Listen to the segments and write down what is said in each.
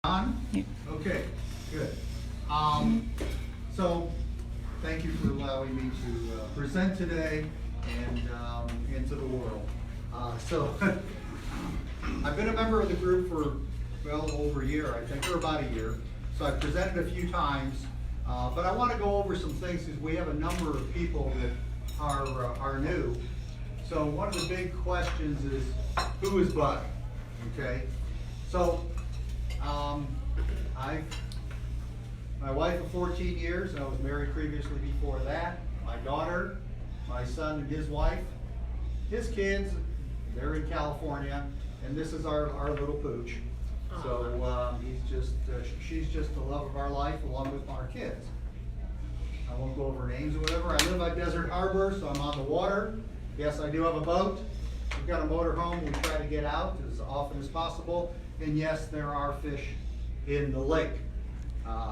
On? Yeah. Okay, good. So, thank you for allowing me to present today and into the world. I've been a member of the group for, well, over a year, I think, or about a year. So I've presented a few times, but I want to go over some things because we have a number of people that are new. So one of the big questions is, who is Bud? Okay, so my wife of 14 years, and I was married previously before that. My daughter, my son and his wife, his kids, they're in California, and this is our little pooch. So she's just the love of our life along with our kids. I won't go over names or whatever. I live by Desert Harbor, so I'm on the water. Yes, I do have a boat. We've got a motor home. We try to get out as often as possible. And yes, there are fish in the lake.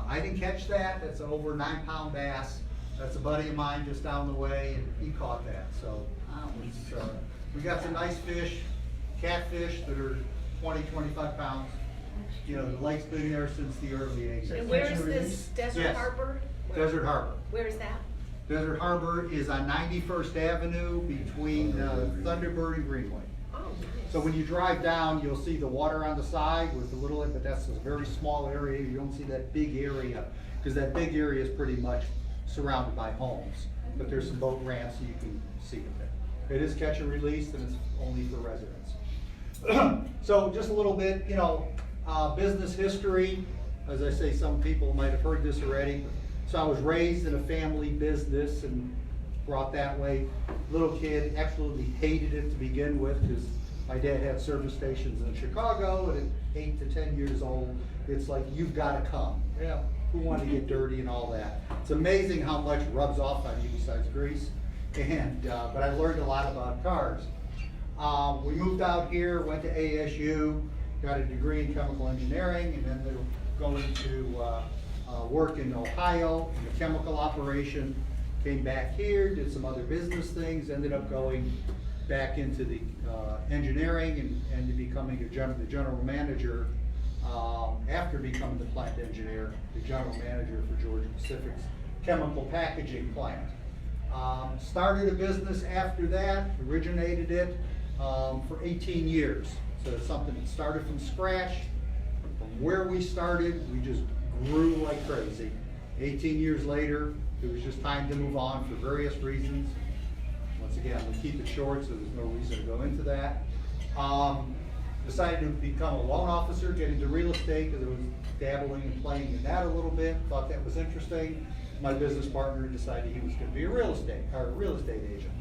I didn't catch that. That's an over 9-pound bass. That's a buddy of mine just down the way, and he caught that. So we got some nice fish, catfish that are 20, 25 pounds. You know, the lake's been there since the early 80s. And where is this Desert Yes. Harbor? Desert Harbor. Where is that? Desert Harbor is on 91st Avenue between Thunderbird and Greenway. Oh, nice. So when you drive down, you'll see the water on the side with the little, but that's a very small area. You don't see that big area, because that big area is pretty much surrounded by homes. But there's some boat ramps so you can see it there. It is catch and release, and it's only for residents. So just a little bit, you know, business history. As I say, some people might have heard this already. So I was raised in a family business and brought that way. Little kid, absolutely hated it to begin with because my dad had service stations in Chicago, and at 8 to 10 years old, it's like, you've got to come. Yeah, who wanted to get dirty and all that? It's amazing how much rubs off on you besides grease. And but I learned a lot about cars. We moved out here, went to ASU, got a degree in chemical engineering, and then they're going to work in Ohio in the chemical operation. Came back here, did some other business things, ended up going back into the engineering and becoming the general manager. After becoming the plant engineer, the general manager for Georgia Pacific's chemical packaging plant. Started a business after that, originated it for 18 years. So it's something that started from scratch. From where we started, we just grew like crazy. 18 years later, it was just time to move on for various reasons. Once again, we'll keep it short, so there's no reason to go into that. Decided to become a loan officer, get into real estate, because I was dabbling and playing in that a little bit. Thought that was interesting. My business partner decided he was going to be a real estate agent.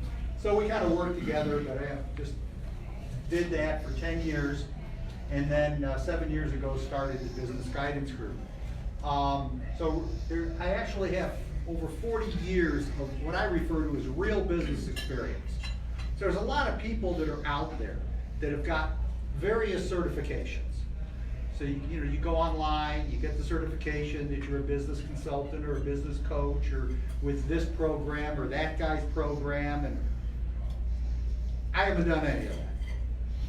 So we kind of worked together, but I just did that for 10 years. And then 7 years ago started the business guidance group. I actually have over 40 years of what I refer to as real business experience. So there's a lot of people that are out there that have got various certifications. So you go online, you get the certification that you're a business consultant or a business coach or with this program or that guy's program, and I haven't done any of that.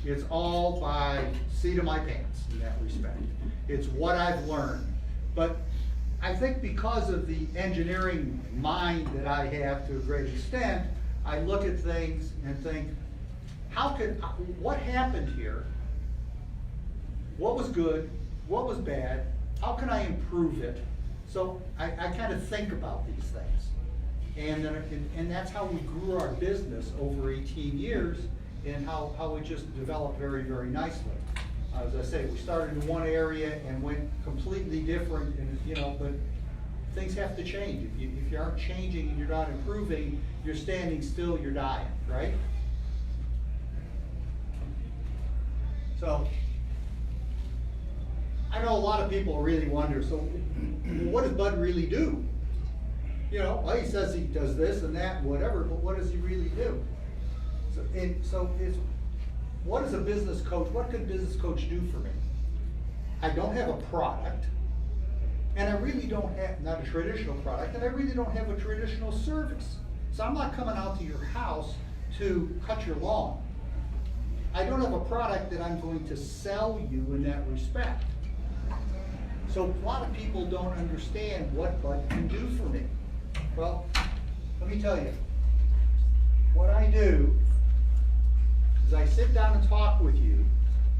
It's all by seat of my pants in that respect. It's what I've learned. But I think because of the engineering mind that I have to a great extent, I look at things and think, what happened here? What was good? What was bad? How can I improve it? So I kind of think about these things. And that's how we grew our business over 18 years and how it just developed very, very nicely. As I say, we started in one area and went completely different, and but things have to change. If you aren't changing and you're not improving, you're standing still, you're dying, right? So, I know a lot of people really wonder, so what does Bud really do? Well, he says he does this and that and whatever, but what does he really do? What is a business coach? What could a business coach do for me? I don't have a product, and I really don't have, not a traditional product, and I really don't have a traditional service. So I'm not coming out to your house to cut your lawn. I don't have a product that I'm going to sell you in that respect. So a lot of people don't understand what Bud can do for me. Well, let me tell you, what I do is I sit down and talk with you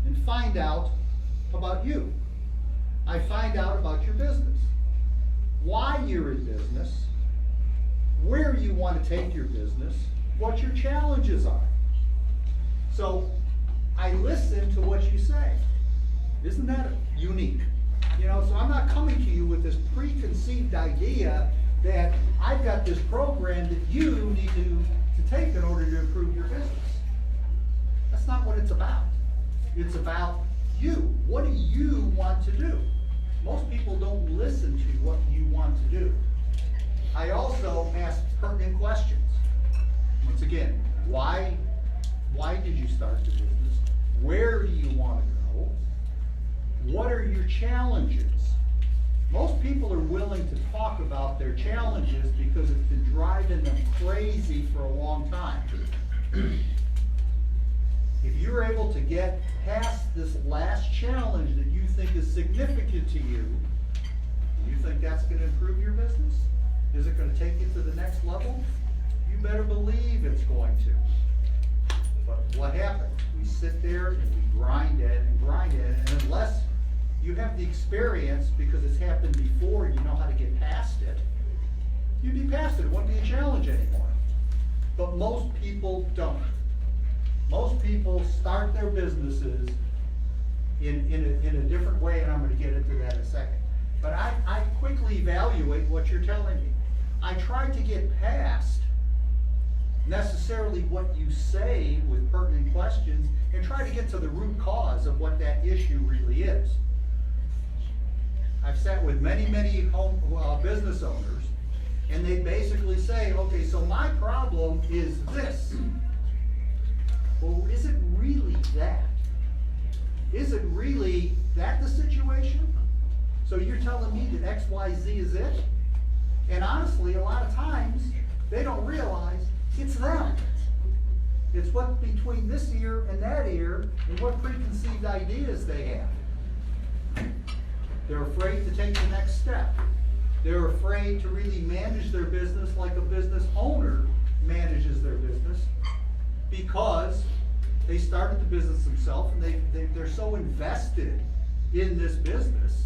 and find out about you. I find out about your business, why you're in business, where you want to take your business, what your challenges are. So I listen to what you say. Isn't that unique? You know, so I'm not coming to you with this preconceived idea that I've got this program that you need to take in order to improve your business. That's not what it's about. It's about you. What do you want to do? Most people don't listen to what you want to do. I also ask pertinent questions. Once again, why did you start the business? Where do you want to go? What are your challenges? Most people are willing to talk about their challenges because it's been driving them crazy for a long time. If you're able to get past this last challenge that you think is significant to you, do you think that's going to improve your business? Is it going to take you to the next level? You better believe it's going to. But what happens? We sit there and we grind it and grind it, and unless you have the experience, because it's happened before, you know how to get past it, you'd be past it. It wouldn't be a challenge anymore. But most people don't. Most people start their businesses in a different way, and I'm going to get into that in a second. But I quickly evaluate what you're telling me. I try to get past necessarily what you say with pertinent questions and try to get to the root cause of what that issue really is. I've sat with many home business owners, and they basically say, okay, so my problem is this. Well, is it really that? Is it really that the situation? So you're telling me that X, Y, Z is it? And honestly, a lot of times, they don't realize it's them. It's what between this ear and that ear, and what preconceived ideas they have. They're afraid to take the next step. They're afraid to really manage their business like a business owner manages their business, because they started the business themselves, and they're so invested in this business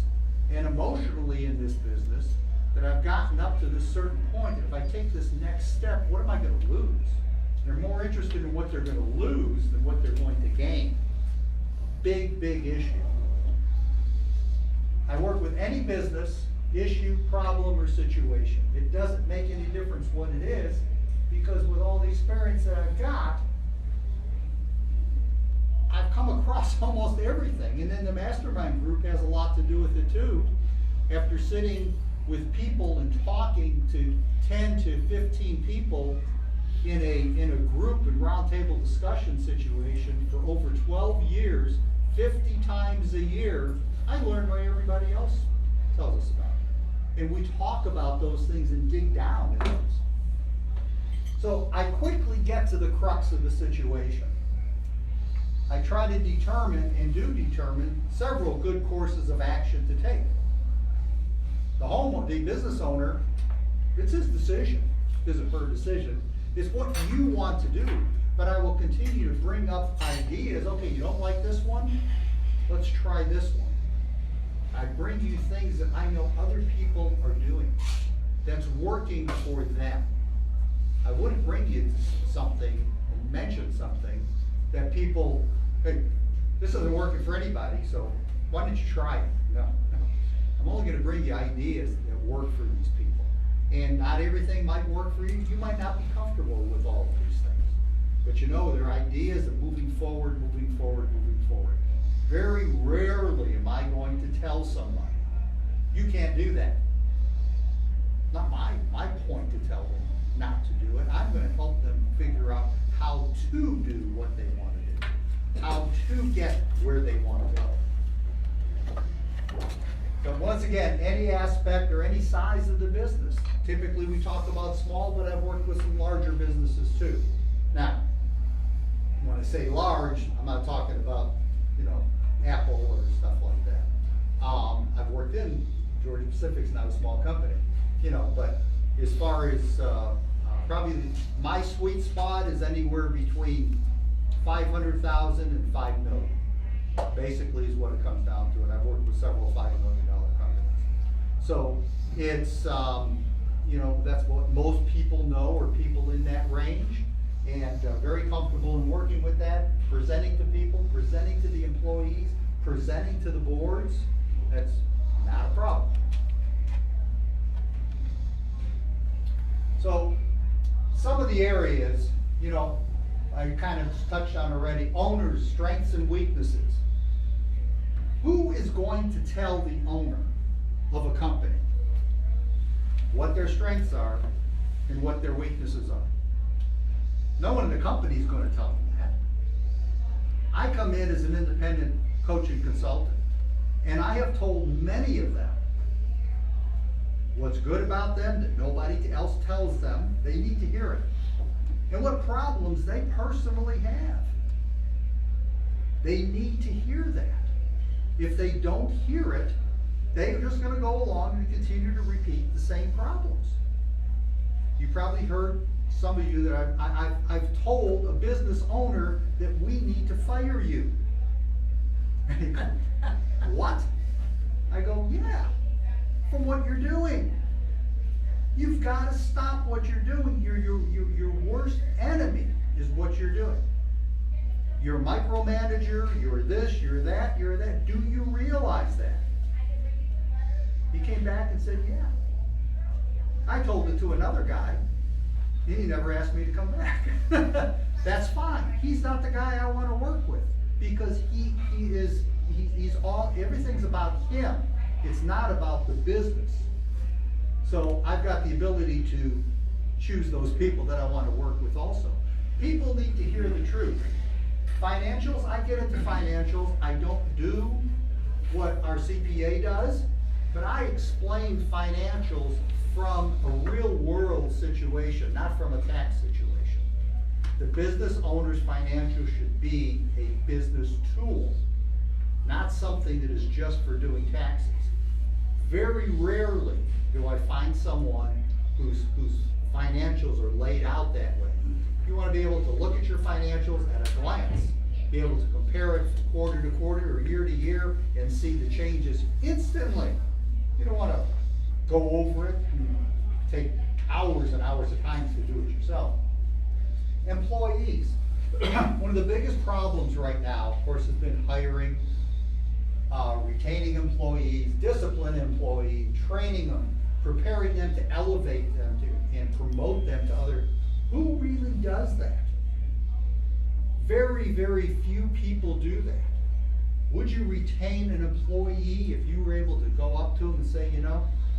and emotionally in this business that I've gotten up to this certain point. If I take this next step, what am I going to lose? They're more interested in what they're going to lose than what they're going to gain. Big issue. I work with any business, issue, problem, or situation. It doesn't make any difference what it is, because with all the experience that I've got, I've come across almost everything. And then the mastermind group has a lot to do with it too. After sitting with people and talking to 10 to 15 people in a group and roundtable discussion situation for over 12 years, 50 times a year, I learn what everybody else tells us about. And we talk about those things and dig down in those. So I quickly get to the crux of the situation. I try to determine, and do determine, several good courses of action to take. The business owner, it's his decision, isn't her decision. It's what you want to do. But I will continue to bring up ideas. Okay, you don't like this one? Let's try this one. I bring you things that I know other people are doing that's working for them. I wouldn't bring you something and mention something that people, hey, this isn't working for anybody, so why don't you try it? No. I'm only going to bring you ideas that work for these people. And not everything might work for you. You might not be comfortable with all of these things. But you know, they're ideas of moving forward. Very rarely am I going to tell somebody, you can't do that. Not my point to tell them not to do it. I'm going to help them figure out how to do what they want to do. How to get where they want to go. But once again, any aspect or any size of the business. Typically we talk about small, but I've worked with some larger businesses too. Now, when I say large, I'm not talking about, Apple or stuff like that. I've worked in Georgia Pacific's not a small company, but as far as, probably my sweet spot is anywhere between 500,000 and 5 million. Basically is what it comes down to, and I've worked with several $5 million companies. So it's, that's what most people know, or people in that range, and very comfortable in working with that, presenting to people, presenting to the employees, presenting to the boards. That's not a problem. So some of the areas, I kind of touched on already. Owners' strengths and weaknesses. Who is going to tell the owner of a company what their strengths are and what their weaknesses are? No one in the company is going to tell them that. I come in as an independent coaching consultant, and I have told many of them what's good about them that nobody else tells them. They need to hear it. And what problems they personally have. They need to hear that. If they don't hear it, they're just going to go along and continue to repeat the same problems. You probably heard, some of you, that I've told a business owner that we need to fire you. And they go, what? I go, yeah, from what you're doing. You've got to stop what you're doing. Your worst enemy is what you're doing. You're a micromanager, you're this, you're that, you're that. Do you realize that? He came back and said, yeah. I told it to another guy, and he never asked me to come back. That's fine. He's not the guy I want to work with, because he's all, everything's about him. It's not about the business. So I've got the ability to choose those people that I want to work with also. People need to hear the truth. Financials, I get into financials. I don't do what our CPA does, but I explain financials from a real world situation, not from a tax situation. The business owner's financials should be a business tool, not something that is just for doing taxes. Very rarely do I find someone whose financials are laid out that way. You want to be able to look at your financials at a glance, be able to compare it from quarter to quarter or year to year and see the changes instantly. You don't want to go over it and take hours and hours of time to do it yourself. Employees. One of the biggest problems right now, of course, has been hiring, retaining employees, discipline employees, training them, preparing them to elevate them and promote them to other. Who really does that? Very, very few people do that. Would you retain an employee if you were able to go up to him and say,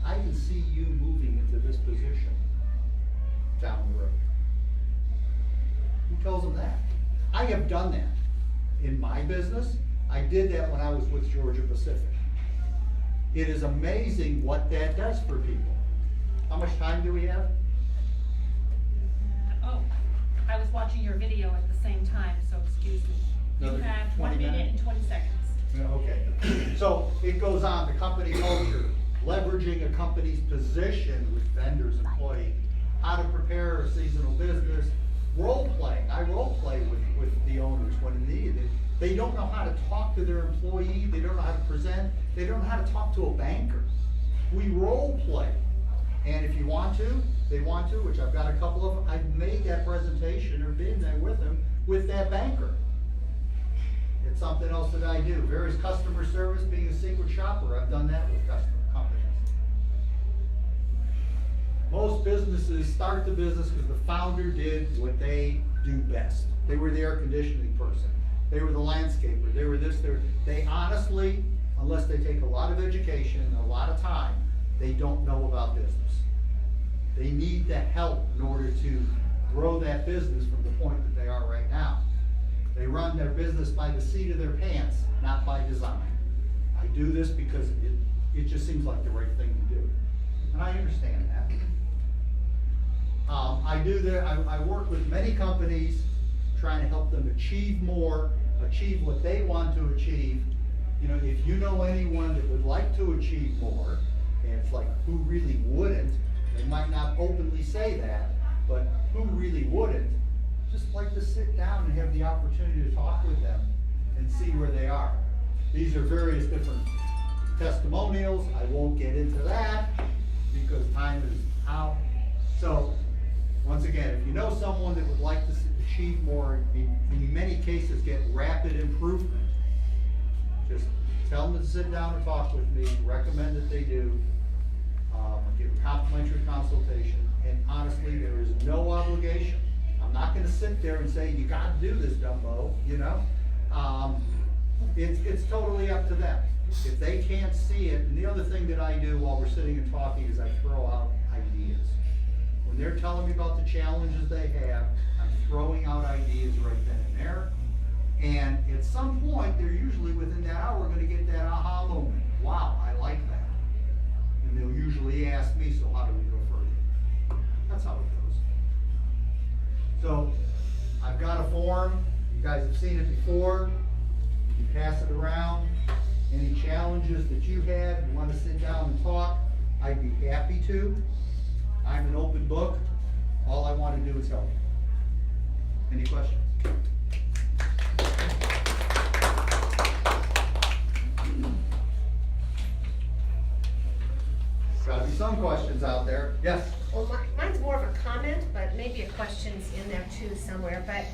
I can see you moving into this position down the road? Who tells them that? I have done that in my business. I did that when I was with Georgia Pacific. It is amazing what that does for people. How much time do we have? I was watching your video at the same time, so excuse me. Another You have 20 1 minute minutes? and 20 seconds. Okay. So it goes on, the company culture, leveraging a company's position with vendors, employees, how to prepare a seasonal business, role playing. I role play with the owners when needed. They don't know how to talk to their employee, they don't know how to present, they don't know how to talk to a banker. We role play. And if you want to, they want to, which I've got a couple of them, I've made that presentation or been there with them, with that banker. It's something else that I do. Various customer service, being a secret shopper, I've done that with customer companies. Most businesses start the business because the founder did what they do best. They were the air conditioning person. They were the landscaper. They were this, they honestly, unless they take a lot of education and a lot of time, they don't know about business. They need the help in order to grow that business from the point that they are right now. They run their business by the seat of their pants, not by design. I do this because it just seems like the right thing to do. And I understand that. I work with many companies trying to help them achieve more, achieve what they want to achieve, you know, if you know anyone that would like to achieve more, and it's like, who really wouldn't? They might not openly say that, but who really wouldn't? Just like to sit down and have the opportunity to talk with them and see where they are. These are various different testimonials. I won't get into that because time is out. So, once again, if you know someone that would like to achieve more, in many cases get rapid improvement, just tell them to sit down and talk with me, recommend that they do, give a complimentary consultation, and honestly, there is no obligation. I'm not gonna sit there and say, you gotta do this, Dumbo, you know? It's totally up to them. If they can't see it, and the other thing that I do while we're sitting and talking is I throw out ideas. When they're telling me about the challenges they have, I'm throwing out ideas right then and there. And at some point, they're usually within that hour gonna get that aha moment. Wow, I like that. And they'll usually ask me, so how do we go further? That's how it goes. So, I've got a form. You guys have seen it before. You can pass it around. Any challenges that you have, you wanna sit down and talk, I'd be happy to. I'm an open book. All I wanna do is help. Any questions? Gotta be some questions out there. Yes? Well, mine's more of a comment, but maybe a question's in there too somewhere. But